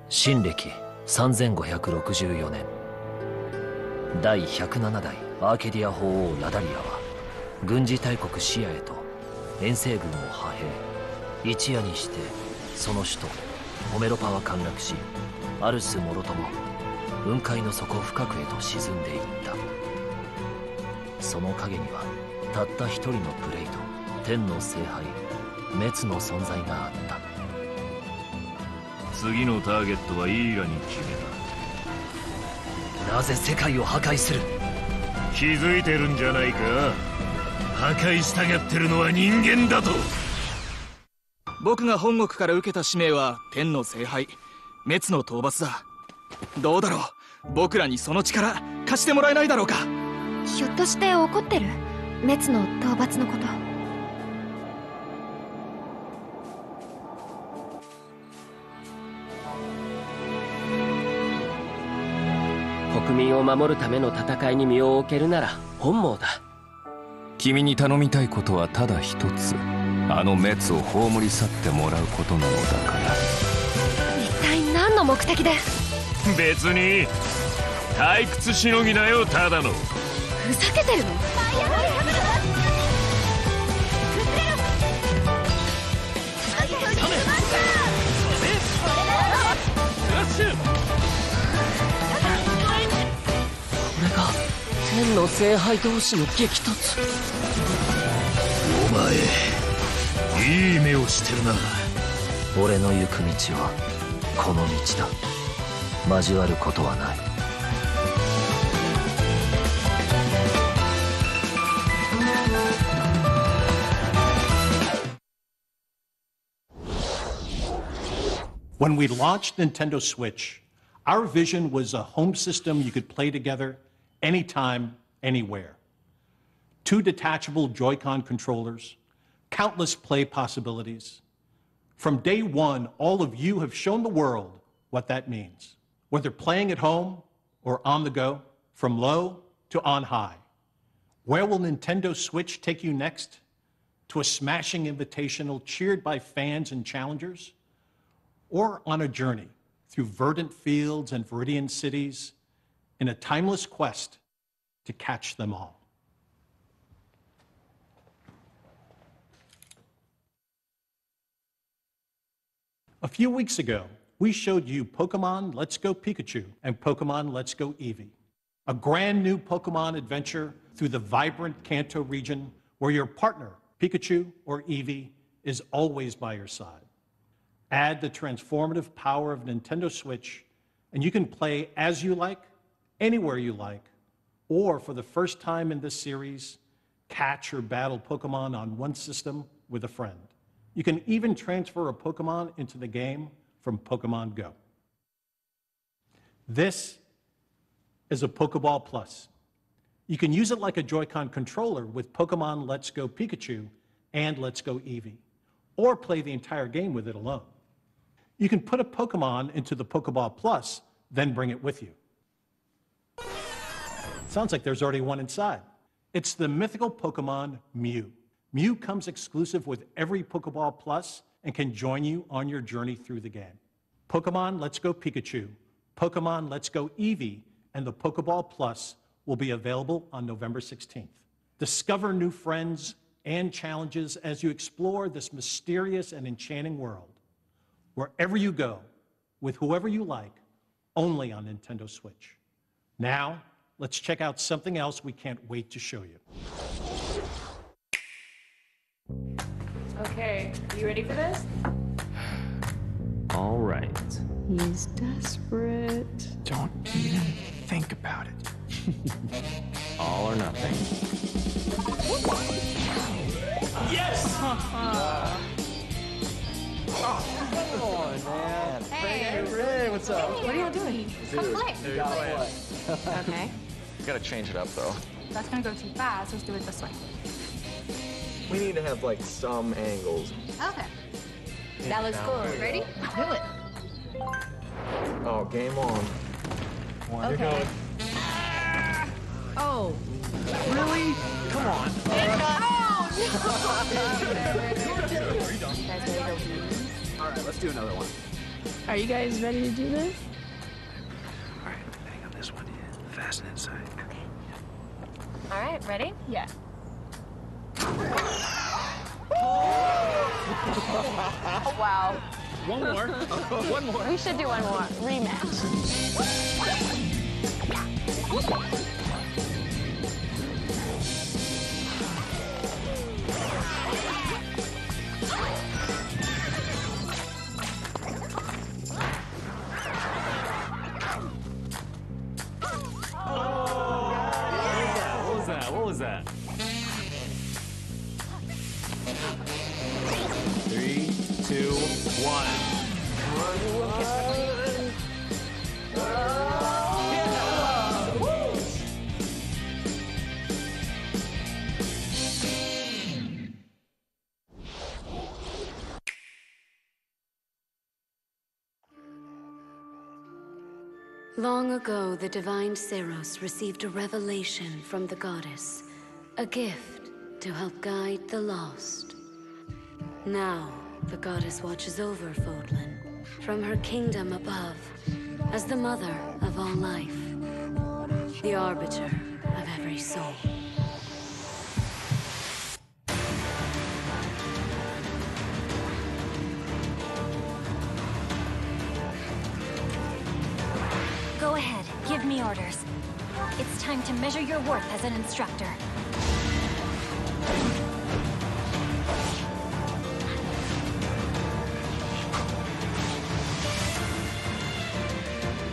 新暦3564年、第107代アーケディア法王ラダリアは軍事大国シアへと遠征軍を派兵。一夜にしてその首都ホメロパは陥落し、アルスもろとも雲海の底深くへと沈んでいった。その陰にはたった一人のプレイと天の聖杯滅の存在があった。次のターゲットはイーラに決めた。なぜ世界を破壊する？気づいてるんじゃないか。破壊したがってるのは人間だと。僕が本国から受けた使命は天の聖杯滅の討伐だ。どうだろう、僕らにその力貸してもらえないだろうか。ひょっとして怒ってる？滅の討伐のこと。国民を守るための戦いに身を置けるなら本望だ。君に頼みたいことはただ一つ、あの滅を葬り去ってもらうことなのだから。一体何の目的で？別に退屈しのぎだよ、ただの。ふざけてるの？の聖杯同士の激突。お前いい目をしてるな。俺の行く道はこの道だ。交わることはない。When we launched Nintendo Switch, our vision was a home system you could play together anytime, anywhere. 2 detachable Joy-Con controllers, countless play possibilities. From day one, all of you have shown the world what that means. Whether playing at home or on the go, from low to on high. Where will Nintendo Switch take you next? To a smashing invitational cheered by fans and challengers? Or on a journey through verdant fields and viridian cities in a timeless quest to catch them all. A few weeks ago, we showed you Pokemon Let's Go Pikachu and Pokemon Let's Go Eevee, a brand new Pokemon adventure through the vibrant Kanto region where your partner, Pikachu or Eevee, is always by your side. Add the transformative power of Nintendo Switch, and you can play as you like, anywhere you like, or for the first time in this series, catch or battle Pokemon on one system with a friend. You can even transfer a Pokemon into the game from Pokemon Go. This is a Pokeball Plus. You can use it like a Joy-Con controller with Pokemon Let's Go Pikachu and Let's Go Eevee, or play the entire game with it alone. You can put a Pokemon into the Pokeball Plus, then bring it with you. Sounds like there's already one inside. It's the mythical Pokemon Mew. Mew comes exclusive with every Pokeball Plus and can join you on your journey through the game. Pokemon Let's Go Pikachu, Pokemon Let's Go Eevee, and the Pokeball Plus will be available on November 16th. Discover new friends and challenges as you explore this mysterious and enchanting world. Wherever you go, with whoever you like, only on Nintendo Switch. Now, let's check out something else we can't wait to show you. Okay, you ready for this? All right. He's desperate. Don't even think about it. All or nothing. Hey, what's up? What are y'all doing? Come play. Okay. Gotta change it up though. That's gonna go too fast. Let's do it this way. We need to have like some angles. Okay. That looks cool. Ready? Do it. Oh, game on. Okay. Oh. Really? Come on. All right, let's do another one. Are you guys ready to do this? All right, hang on this one. Fasten inside. All right, ready? Yeah. Wow. One more. One more. We should do one more. Rematch. What was that? 3, 2, 1. Long ago, the divine Seros received a revelation from the goddess, a gift to help guide the lost. Now, the goddess watches over Fodlan from her kingdom above as the mother of all life, the arbiter of every soul. Go ahead, give me orders. It's time to measure your worth as an instructor.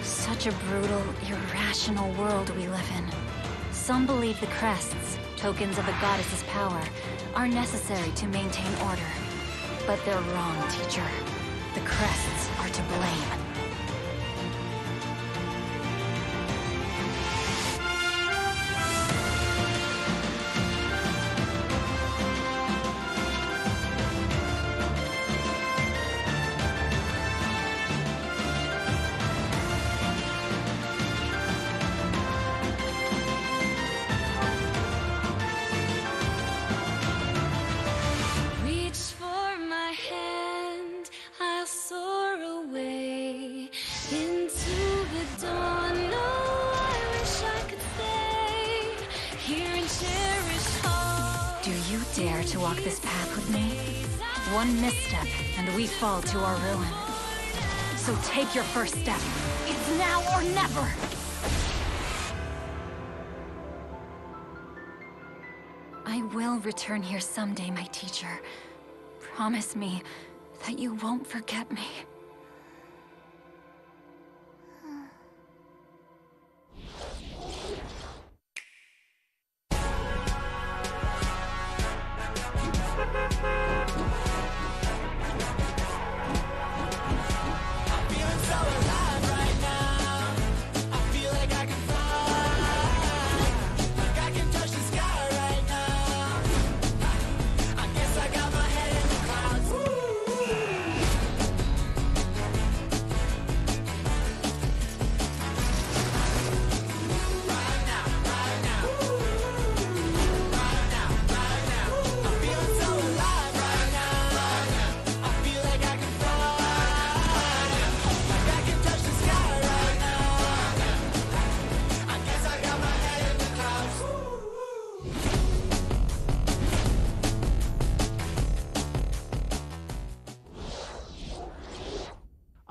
Such a brutal, irrational world we live in. Some believe the crests, tokens of the goddess's power, are necessary to maintain order. But they're wrong, teacher. The crests are to blame. Dare to walk this path with me? One misstep, and we fall to our ruin. So take your first step. It's now or never! I will return here someday, my teacher. Promise me that you won't forget me.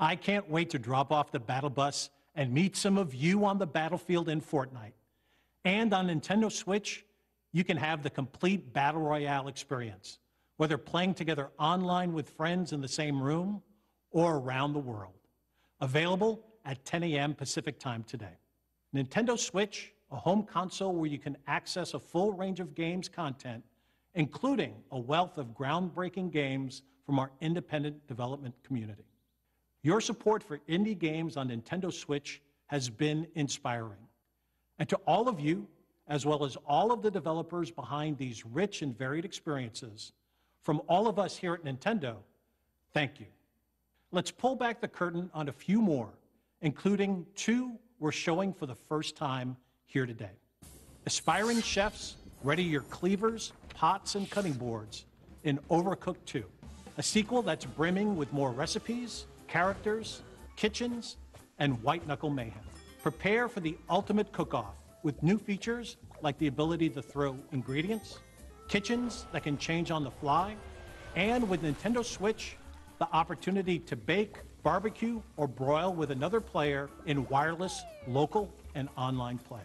I can't wait to drop off the battle bus and meet some of you on the battlefield in Fortnite. And on Nintendo Switch, you can have the complete Battle Royale experience, whether playing together online with friends in the same room or around the world. Available at 10 a.m. Pacific time today. Nintendo Switch, a home console where you can access a full range of games content, including a wealth of groundbreaking games from our independent development community. Your support for indie games on Nintendo Switch has been inspiring. And to all of you, as well as all of the developers behind these rich and varied experiences, from all of us here at Nintendo, thank you. Let's pull back the curtain on a few more, including two we're showing for the first time here today. Aspiring chefs, ready your cleavers, pots, and cutting boards in Overcooked 2, a sequel that's brimming with more recipes, characters, kitchens, and white-knuckle mayhem. Prepare for the ultimate cook-off with new features like the ability to throw ingredients, kitchens that can change on the fly, and with Nintendo Switch, the opportunity to bake, barbecue, or broil with another player in wireless, local, and online play.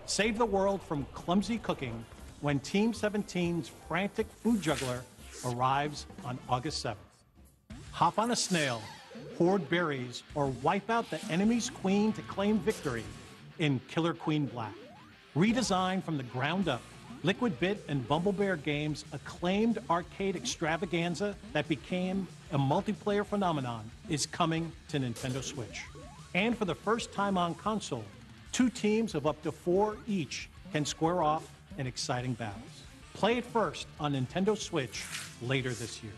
Save the world from clumsy cooking when Team 17's frantic food juggler arrives on August 7th. Hop on a snail, hoard berries, or wipe out the enemy's queen to claim victory in Killer Queen Black. Redesigned from the ground up, Liquid Bit and Bumble Bear Games' acclaimed arcade extravaganza that became a multiplayer phenomenon is coming to Nintendo Switch. And for the first time on console, 2 teams of up to 4 each can square off in exciting battles. Play it first on Nintendo Switch later this year.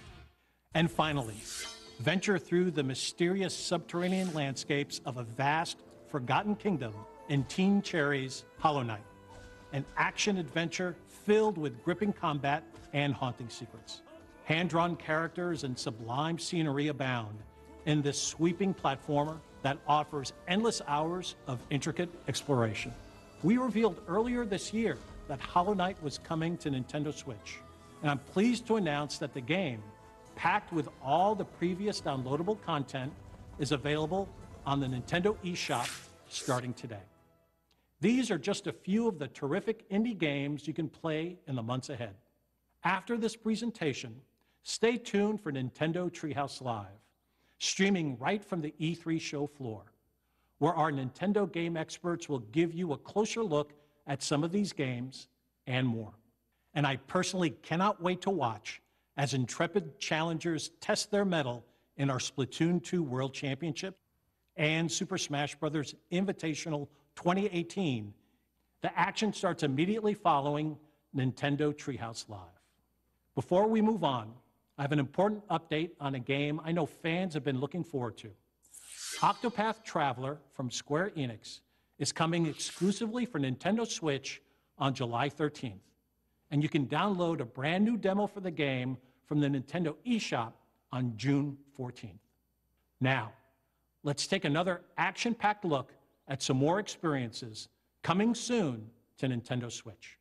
And finally, venture through the mysterious subterranean landscapes of a vast, forgotten kingdom in Teen Cherry's Hollow Knight, an action-adventure filled with gripping combat and haunting secrets. Hand-drawn characters and sublime scenery abound in this sweeping platformer that offers endless hours of intricate exploration. We revealed earlier this year that Hollow Knight was coming to Nintendo Switch, and I'm pleased to announce that the game, packed with all the previous downloadable content, is available on the Nintendo eShop starting today. These are just a few of the terrific indie games you can play in the months ahead. After this presentation, stay tuned for Nintendo Treehouse Live, streaming right from the E3 show floor, where our Nintendo game experts will give you a closer look at some of these games and more. And I personally cannot wait to watch as intrepid challengers test their mettle in our Splatoon 2 World Championship and Super Smash Bros. Invitational 2018. The action starts immediately following Nintendo Treehouse Live. Before we move on, I have an important update on a game I know fans have been looking forward to. Octopath Traveler from Square Enix is coming exclusively for Nintendo Switch on July 13th. And you can download a brand new demo for the game from the Nintendo eShop on June 14th. Now, let's take another action-packed look at some more experiences coming soon to Nintendo Switch.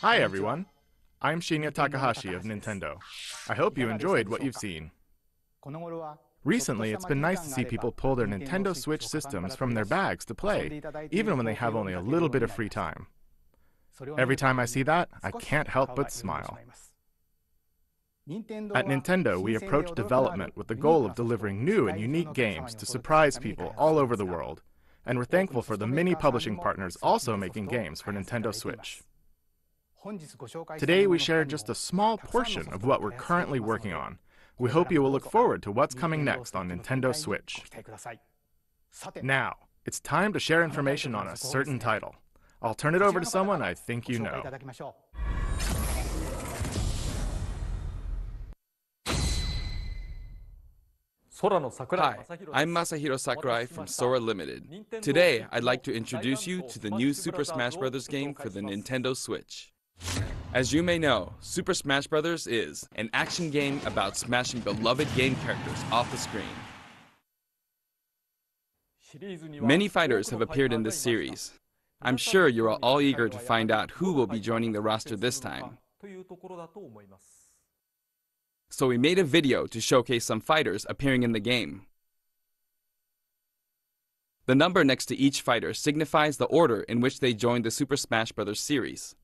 Hi everyone, I'm Shinya Takahashi of Nintendo. I hope you enjoyed what you've seen. Recently, it's been nice to see people pull their Nintendo Switch systems from their bags to play, even when they have only a little bit of free time. Every time I see that, I can't help but smile. At Nintendo, we approach development with the goal of delivering new and unique games to surprise people all over the world, and we're thankful for the many publishing partners also making games for Nintendo Switch. Today, we share just a small portion of what we're currently working on. We hope you will look forward to what's coming next on Nintendo Switch. Now, it's time to share information on a certain title. I'll turn it over to someone I think you know. Hi, I'm Masahiro Sakurai from Sora Limited. Today, I'd like to introduce you to the new Super Smash Bros. Game for the Nintendo Switch. As you may know, Super Smash Bros. Is an action game about smashing beloved game characters off the screen. Many fighters have appeared in this series. I'm sure you are all eager to find out who will be joining the roster this time. So we made a video to showcase some fighters appearing in the game. The number next to each fighter signifies the order in which they joined the Super Smash Bros. Series.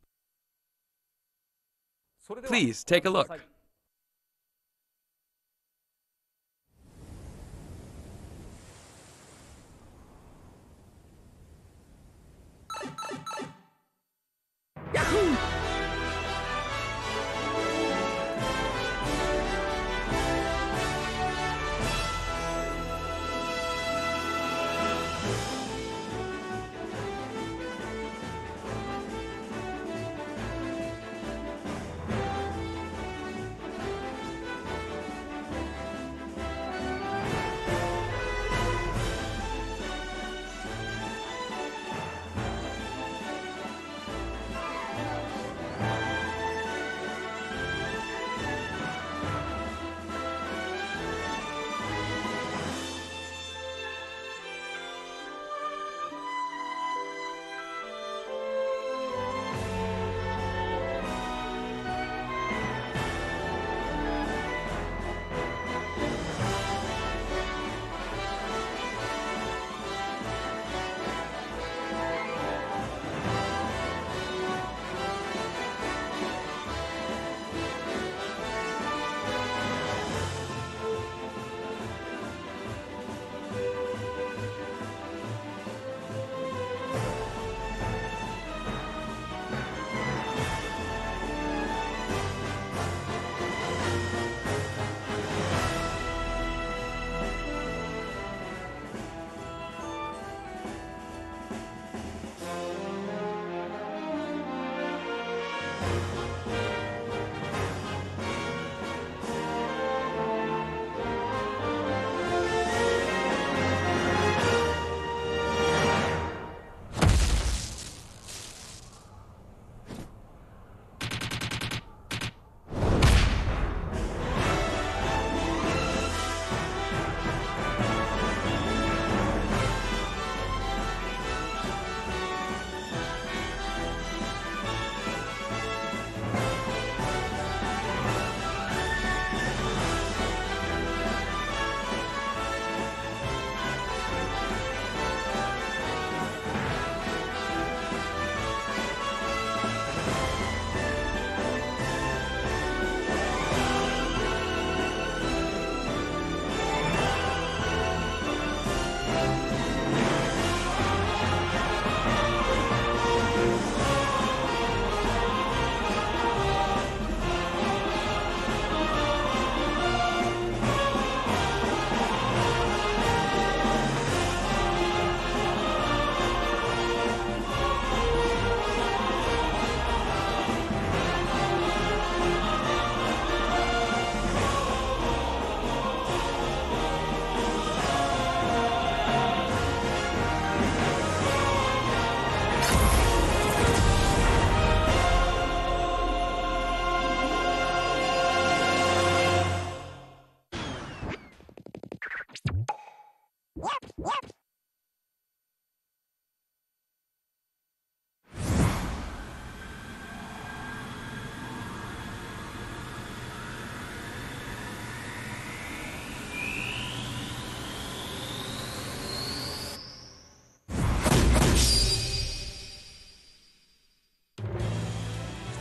Please take a look. Yahoo!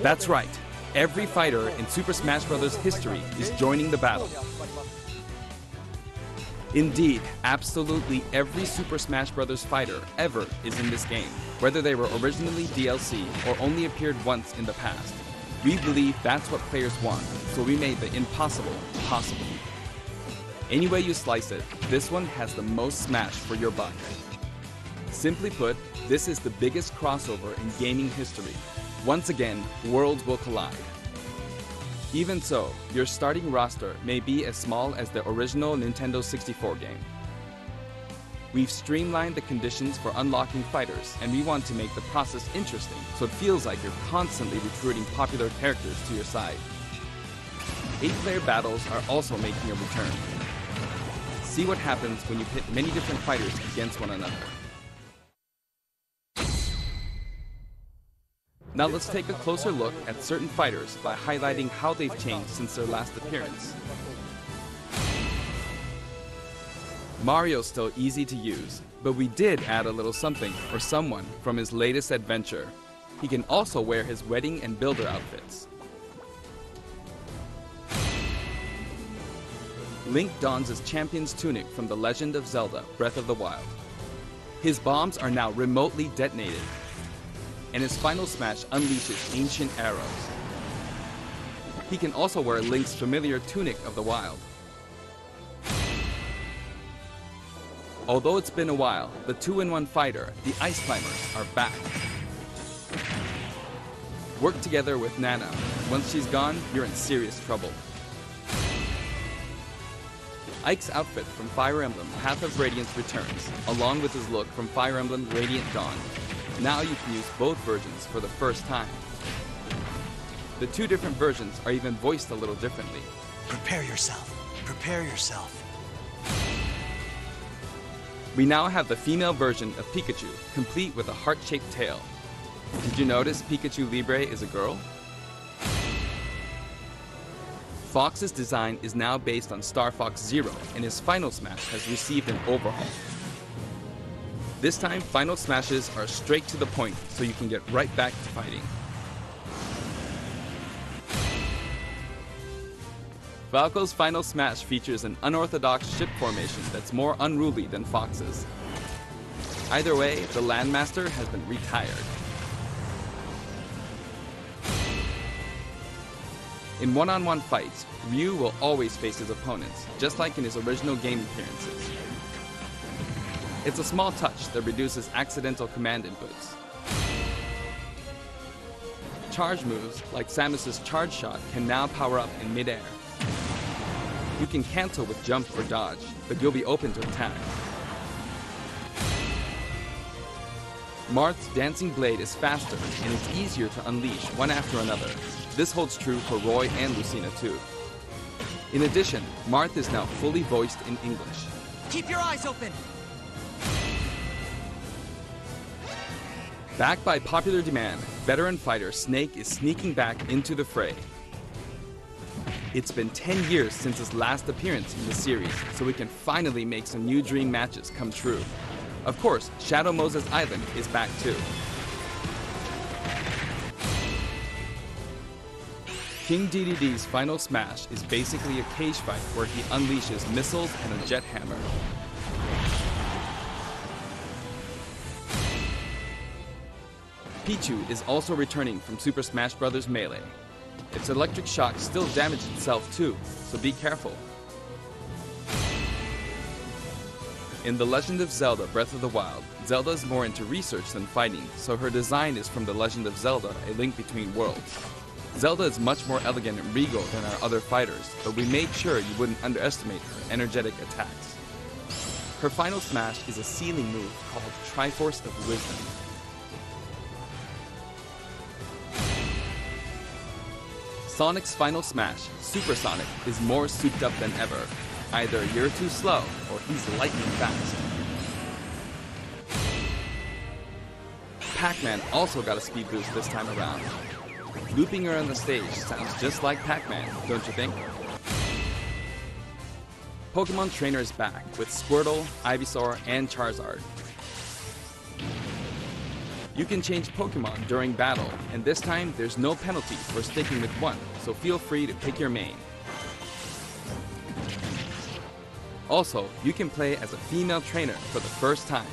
That's right. Every fighter in Super Smash Bros. History is joining the battle. Indeed, absolutely every Super Smash Bros. Fighter ever is in this game, whether they were originally DLC or only appeared once in the past. We believe that's what players want, so we made the impossible possible. Any way you slice it, this one has the most Smash for your buck. Simply put, this is the biggest crossover in gaming history. Once again, worlds will collide. Even so, your starting roster may be as small as the original Nintendo 64 game. We've streamlined the conditions for unlocking fighters, and we want to make the process interesting so it feels like you're constantly recruiting popular characters to your side. 8-player battles are also making a return. See what happens when you pit many different fighters against one another. Now let's take a closer look at certain fighters by highlighting how they've changed since their last appearance. Mario's still easy to use, but we did add a little something for someone from his latest adventure. He can also wear his wedding and builder outfits. Link dons his champion's tunic from The Legend of Zelda: Breath of the Wild. His bombs are now remotely detonated, and his final smash unleashes ancient arrows. He can also wear Link's familiar Tunic of the Wild. Although it's been a while, the 2-in-1 fighter, the Ice Climbers, are back. Work together with Nana. Once she's gone, you're in serious trouble. Ike's outfit from Fire Emblem Path of Radiance returns, along with his look from Fire Emblem Radiant Dawn. Now you can use both versions for the first time. The two different versions are even voiced a little differently. Prepare yourself. Prepare yourself. We now have the female version of Pikachu, complete with a heart-shaped tail. Did you notice Pikachu Libre is a girl? Fox's design is now based on Star Fox Zero, and his final smash has received an overhaul. This time, final smashes are straight to the point, so you can get right back to fighting. Falco's final smash features an unorthodox ship formation that's more unruly than Fox's. Either way, the Landmaster has been retired. In one-on-one fights, Ryu will always face his opponents, just like in his original game appearances. It's a small touch that reduces accidental command inputs. Charge moves, like Samus's charge shot, can now power up in midair. You can cancel with jump or dodge, but you'll be open to attack. Marth's dancing blade is faster, and it's easier to unleash one after another. This holds true for Roy and Lucina too. In addition, Marth is now fully voiced in English. Keep your eyes open! Backed by popular demand, veteran fighter Snake is sneaking back into the fray. It's been 10 years since his last appearance in the series, so we can finally make some new dream matches come true. Of course, Shadow Moses Island is back too. King DDD's final smash is basically a cage fight where he unleashes missiles and a jet hammer. Pichu is also returning from Super Smash Bros. Melee. Its electric shock still damages itself too, so be careful. In The Legend of Zelda: Breath of the Wild, Zelda is more into research than fighting, so her design is from The Legend of Zelda: A Link Between Worlds. Zelda is much more elegant and regal than our other fighters, but we made sure you wouldn't underestimate her energetic attacks. Her final smash is a ceiling move called Triforce of Wisdom. Sonic's final smash, Super Sonic, is more souped up than ever. Either you're too slow, or he's lightning fast. Pac-Man also got a speed boost this time around. Looping her on the stage sounds just like Pac-Man, don't you think? Pokemon Trainer is back with Squirtle, Ivysaur, and Charizard. You can change Pokemon during battle, and this time there's no penalty for sticking with one, so feel free to pick your main. Also, you can play as a female trainer for the first time.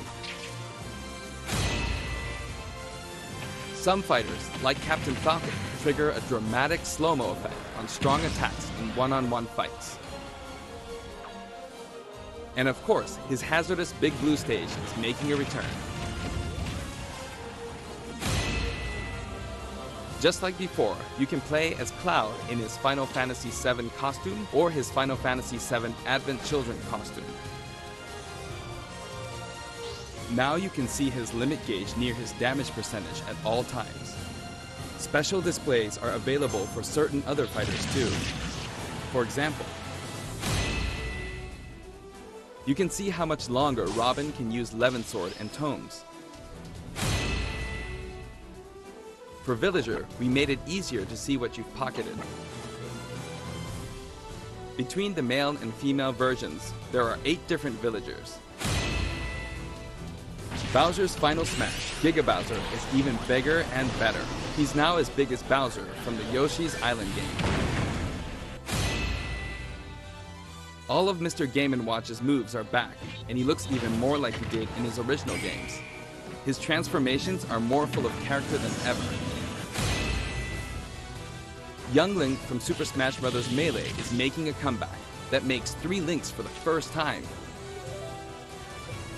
Some fighters, like Captain Falcon, trigger a dramatic slow-mo effect on strong attacks in one-on-one fights. And of course, his hazardous Big Blue stage is making a return. Just like before, you can play as Cloud in his Final Fantasy VII costume or his Final Fantasy VII Advent Children costume. Now you can see his limit gauge near his damage percentage at all times. Special displays are available for certain other fighters too. For example, you can see how much longer Robin can use Levin Sword and Tomes. For Villager, we made it easier to see what you've pocketed. Between the male and female versions, there are 8 different villagers. Bowser's Final Smash, Giga Bowser, is even bigger and better. He's now as big as Bowser from the Yoshi's Island game. All of Mr. Game & Watch's moves are back, and he looks even more like he did in his original games. His transformations are more full of character than ever. Young Link from Super Smash Bros. Melee is making a comeback that makes 3 Links for the first time.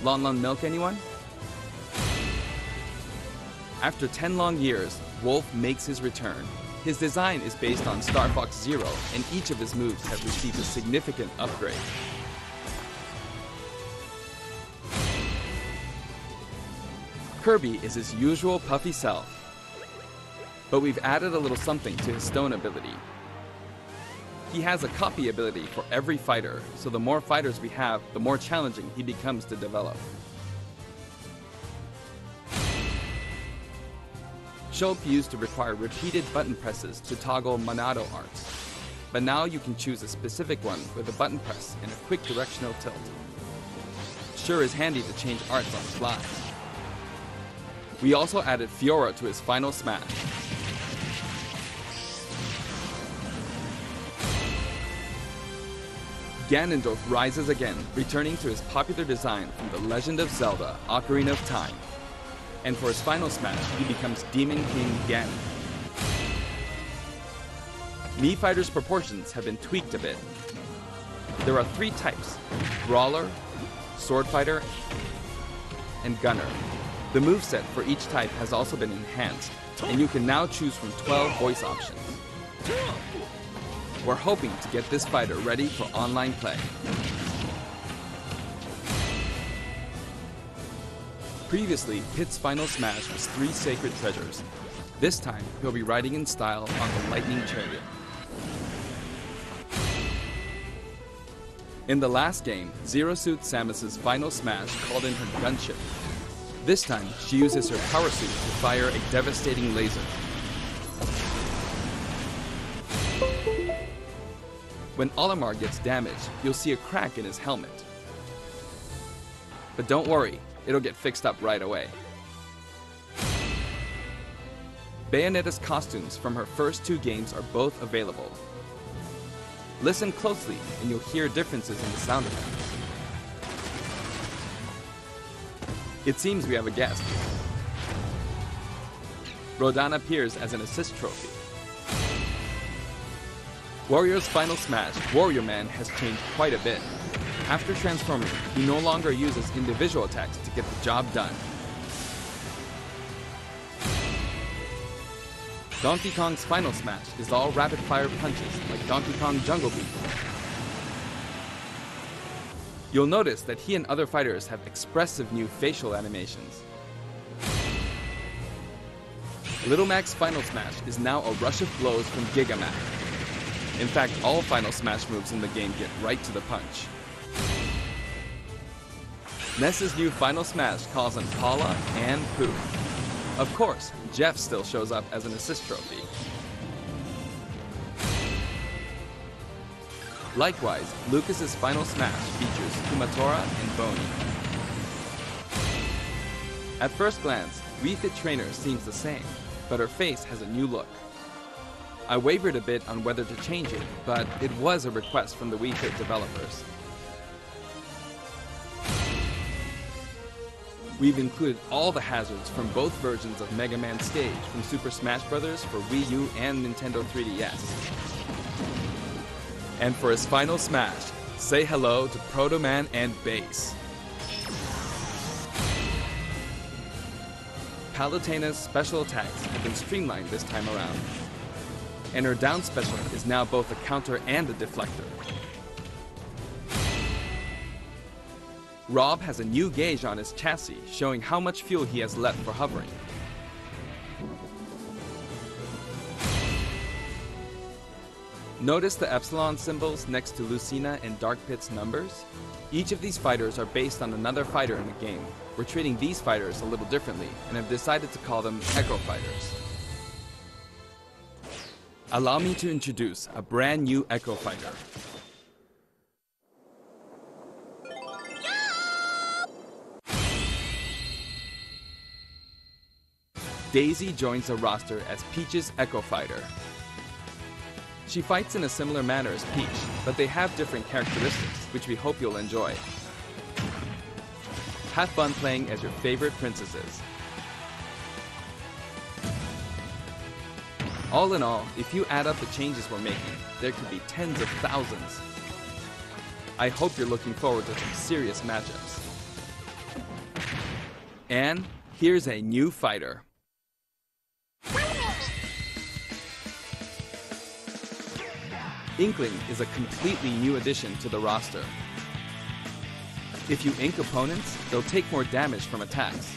Lon Milk, anyone? After 10 long years, Wolf makes his return. His design is based on Star Fox Zero, and each of his moves have received a significant upgrade. Kirby is his usual puffy self, but we've added a little something to his stone ability. He has a copy ability for every fighter, so the more fighters we have, the more challenging he becomes to develop. Shulk used to require repeated button presses to toggle Monado arts, but now you can choose a specific one with a button press and a quick directional tilt. Sure is handy to change arts on the fly. We also added Fiora to his Final Smash. Ganondorf rises again, returning to his popular design from The Legend of Zelda: Ocarina of Time. And for his Final Smash, he becomes Demon King Ganon. Mii Fighter's proportions have been tweaked a bit. There are 3 types: Brawler, Sword Fighter, and Gunner. The moveset for each type has also been enhanced, and you can now choose from 12 voice options. We're hoping to get this fighter ready for online play. Previously, Pit's Final Smash was 3 sacred treasures. This time, he'll be riding in style on the Lightning Chariot. In the last game, Zero Suit Samus's Final Smash called in her gunship. This time, she uses her power suit to fire a devastating laser. When Olimar gets damaged, you'll see a crack in his helmet. But don't worry, it'll get fixed up right away. Bayonetta's costumes from her first 2 games are both available. Listen closely and you'll hear differences in the sound effects. It seems we have a guest. Rodan appears as an assist trophy. Warrior's Final Smash, Warrior Man, has changed quite a bit. After transforming, he no longer uses individual attacks to get the job done. Donkey Kong's Final Smash is all rapid-fire punches like Donkey Kong Jungle Beat. You'll notice that he and other fighters have expressive new facial animations. Little Mac's Final Smash is now a rush of blows from Giga Mac. In fact, all Final Smash moves in the game get right to the punch. Ness's new Final Smash calls on Paula and Pooh. Of course, Jeff still shows up as an assist trophy. Likewise, Lucas's Final Smash features Kumatora and Boney. At first glance, Wii Fit Trainer seems the same, but her face has a new look. I wavered a bit on whether to change it, but it was a request from the Wii Fit developers. We've included all the hazards from both versions of Mega Man Stage from Super Smash Bros. For Wii U and Nintendo 3DS. And for his final smash, say hello to Proto Man and Bass. Palutena's special attacks have been streamlined this time around. And her down special is now both a counter and a deflector. Rob has a new gauge on his chassis, showing how much fuel he has left for hovering. Notice the epsilon symbols next to Lucina and Dark Pit's numbers? Each of these fighters are based on another fighter in the game. We're treating these fighters a little differently, and have decided to call them Echo Fighters. Allow me to introduce a brand new Echo Fighter. Daisy joins the roster as Peach's Echo Fighter. She fights in a similar manner as Peach, but they have different characteristics, which we hope you'll enjoy. Have fun playing as your favorite princesses. All in all, if you add up the changes we're making, there could be tens of thousands. I hope you're looking forward to some serious matchups. And here's a new fighter. Inkling is a completely new addition to the roster. If you ink opponents, they'll take more damage from attacks.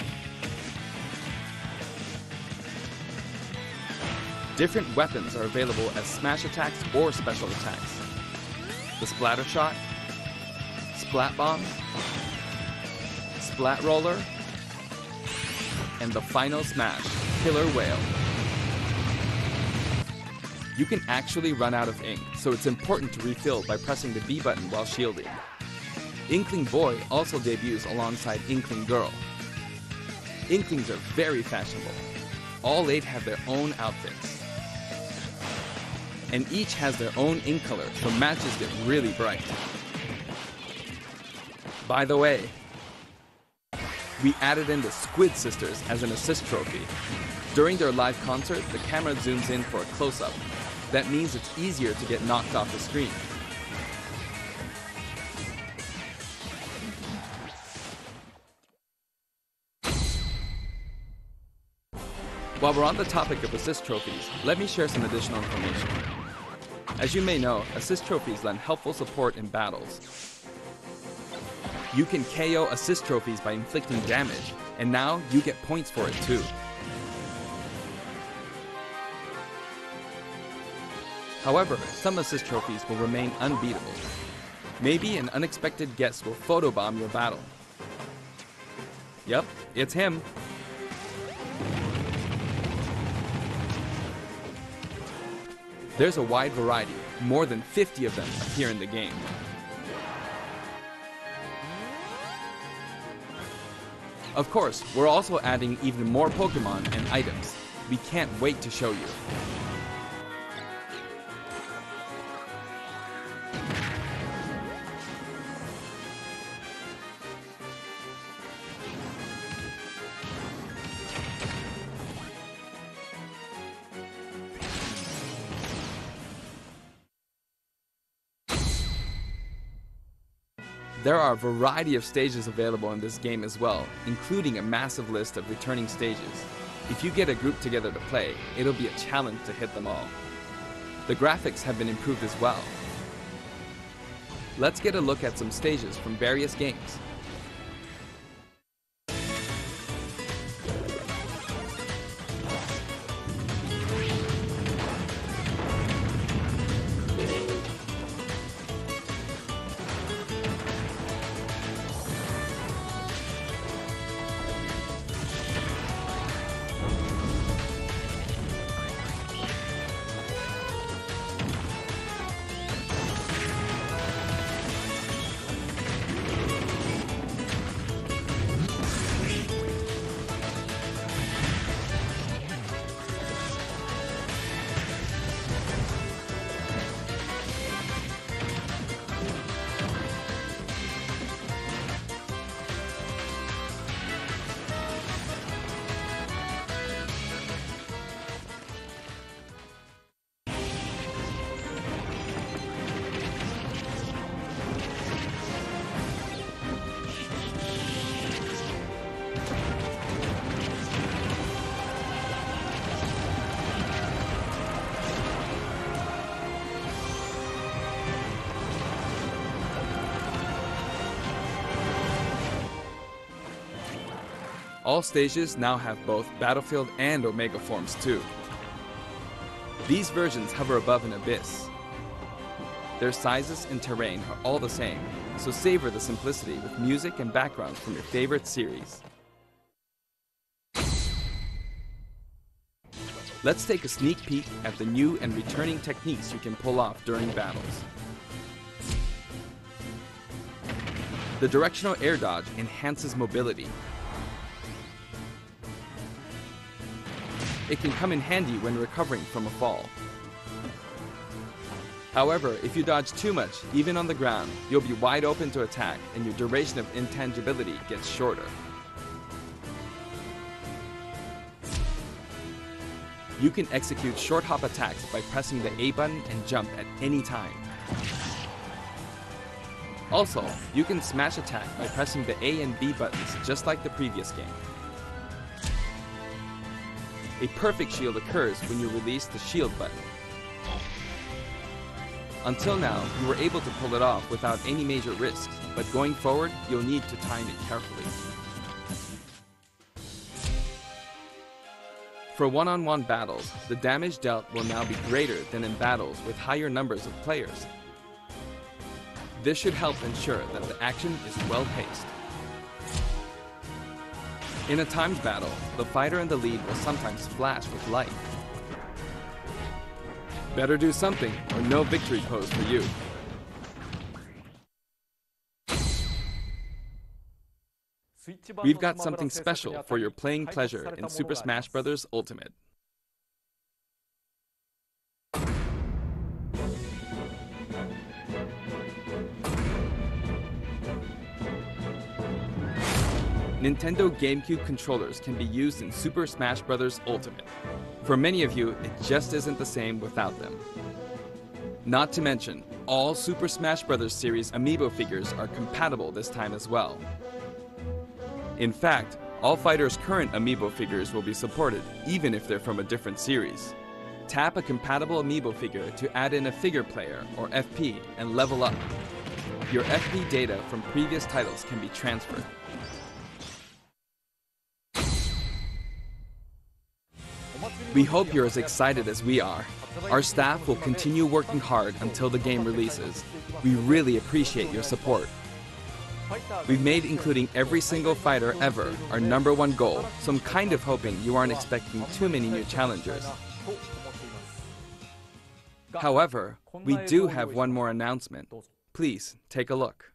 Different weapons are available as smash attacks or special attacks. The Splatter Shot, Splat Bomb, Splat Roller, and the final smash, Killer Whale. You can actually run out of ink, so it's important to refill by pressing the B button while shielding. Inkling Boy also debuts alongside Inkling Girl. Inklings are very fashionable. All 8 have their own outfits. And each has their own ink color, so matches get really bright. By the way, we added in the Squid Sisters as an assist trophy. During their live concert, the camera zooms in for a close-up. That means it's easier to get knocked off the screen. While we're on the topic of assist trophies, let me share some additional information. As you may know, assist trophies lend helpful support in battles. You can KO assist trophies by inflicting damage, and now you get points for it too. However, some assist trophies will remain unbeatable. Maybe an unexpected guest will photobomb your battle. Yep, it's him. There's a wide variety, more than 50 of them appear in the game. Of course, we're also adding even more Pokemon and items. We can't wait to show you. There are a variety of stages available in this game as well, including a massive list of returning stages. If you get a group together to play, it'll be a challenge to hit them all. The graphics have been improved as well. Let's get a look at some stages from various games. All stages now have both Battlefield and Omega forms too. These versions hover above an abyss. Their sizes and terrain are all the same, so savor the simplicity with music and backgrounds from your favorite series. Let's take a sneak peek at the new and returning techniques you can pull off during battles. The directional air dodge enhances mobility. It can come in handy when recovering from a fall. However, if you dodge too much, even on the ground, you'll be wide open to attack and your duration of intangibility gets shorter. You can execute short hop attacks by pressing the A button and jump at any time. Also, you can smash attack by pressing the A and B buttons just like the previous game. A perfect shield occurs when you release the shield button. Until now, you were able to pull it off without any major risks, but going forward, you'll need to time it carefully. For one-on-one battles, the damage dealt will now be greater than in battles with higher numbers of players. This should help ensure that the action is well-paced. In a timed battle, the fighter in the lead will sometimes flash with light. Better do something, or no victory pose for you. We've got something special for your playing pleasure in Super Smash Bros. Ultimate. Nintendo GameCube controllers can be used in Super Smash Bros. Ultimate. For many of you, it just isn't the same without them. Not to mention, all Super Smash Bros. Series amiibo figures are compatible this time as well. In fact, all fighters' current amiibo figures will be supported, even if they're from a different series. Tap a compatible amiibo figure to add in a figure player, or FP, and level up. Your FP data from previous titles can be transferred. We hope you're as excited as we are. Our staff will continue working hard until the game releases. We really appreciate your support. We've made including every single fighter ever our #1 goal, so I'm kind of hoping you aren't expecting too many new challengers. However, we do have one more announcement. Please take a look.